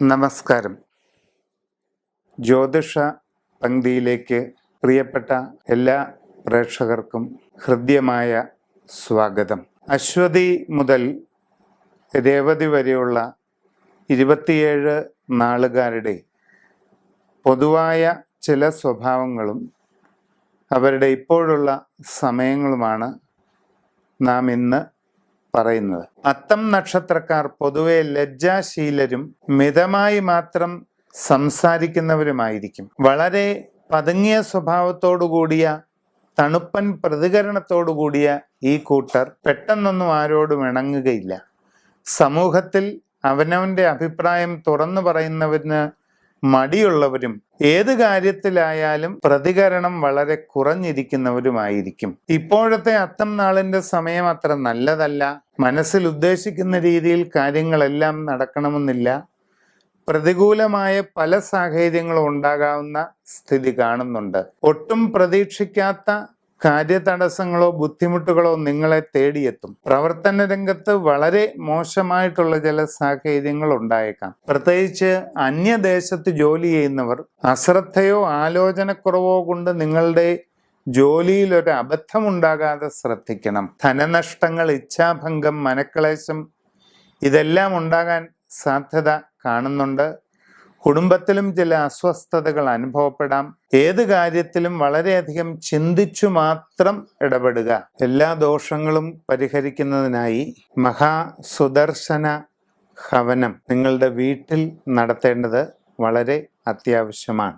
നമസ്കാരം. ജ്യോതിഷ പങ്ക്തിയിലേക്ക് പ്രിയപ്പെട്ട എല്ലാ പ്രേക്ഷകർക്കും ഹൃദ്യമായ സ്വാഗതം. അശ്വതി മുതൽ രേവതി വരെയുള്ള 27 നാളുകാരുടെ പൊതുവായ ചില സ്വഭാവങ്ങളും അവരുടെ ഇപ്പോഴുള്ള സമയങ്ങളുമാണ് നാം ഇന്ന് പറയുന്നത്. അത്തം നക്ഷത്രക്കാർ പൊതുവെ ലജ്ജാശീലരും മിതമായി മാത്രം സംസാരിക്കുന്നവരുമായിരിക്കും. വളരെ പതുങ്ങിയ സ്വഭാവത്തോടുകൂടിയ തണുപ്പൻ പ്രതികരണത്തോടുകൂടിയ ഈ കൂട്ടർ പെട്ടെന്നൊന്നും ആരോടും ഇണങ്ങുകയില്ല. സമൂഹത്തിൽ അവനവൻ്റെ അഭിപ്രായം തുറന്നു പറയുന്നവരിന് മടിയുള്ളവരും ഏത് കാര്യത്തിലായാലും പ്രതികരണം വളരെ കുറഞ്ഞിരിക്കുന്നവരുമായിരിക്കും. ഇപ്പോഴത്തെ അത്തം നാളിന്റെ സമയം അത്ര നല്ലതല്ല. മനസ്സിൽ ഉദ്ദേശിക്കുന്ന രീതിയിൽ കാര്യങ്ങളെല്ലാം നടക്കണമെന്നില്ല. പ്രതികൂലമായ പല സാഹചര്യങ്ങളും ഉണ്ടാകാവുന്ന സ്ഥിതി കാണുന്നുണ്ട്. ഒട്ടും പ്രതീക്ഷിക്കാത്ത കാര്യതടസ്സങ്ങളോ ബുദ്ധിമുട്ടുകളോ നിങ്ങളെ തേടിയെത്തും. പ്രവർത്തന രംഗത്ത് വളരെ മോശമായിട്ടുള്ള ചില സാഹചര്യങ്ങൾ ഉണ്ടായേക്കാം. പ്രത്യേകിച്ച് അന്യദേശത്ത് ജോലി ചെയ്യുന്നവർ അശ്രദ്ധയോ ആലോചനക്കുറവോ കൊണ്ട് നിങ്ങളുടെ ജോലിയിൽ ഒരു അബദ്ധമുണ്ടാകാതെ ശ്രദ്ധിക്കണം. ധനനഷ്ടങ്ങൾ, ഇച്ഛാഭംഗം, മനക്ലേശം ഇതെല്ലാം ഉണ്ടാകാൻ സാധ്യത കാണുന്നുണ്ട്. കുടുംബത്തിലും ചില അസ്വസ്ഥതകൾ അനുഭവപ്പെടാം. ഏത് കാര്യത്തിലും വളരെയധികം ചിന്തിച്ചു മാത്രം ഇടപെടുക. എല്ലാ ദോഷങ്ങളും പരിഹരിക്കുന്നതിനായി മഹാസുദർശന ഹവനം നിങ്ങളുടെ വീട്ടിൽ നടത്തേണ്ടത് വളരെ അത്യാവശ്യമാണ്.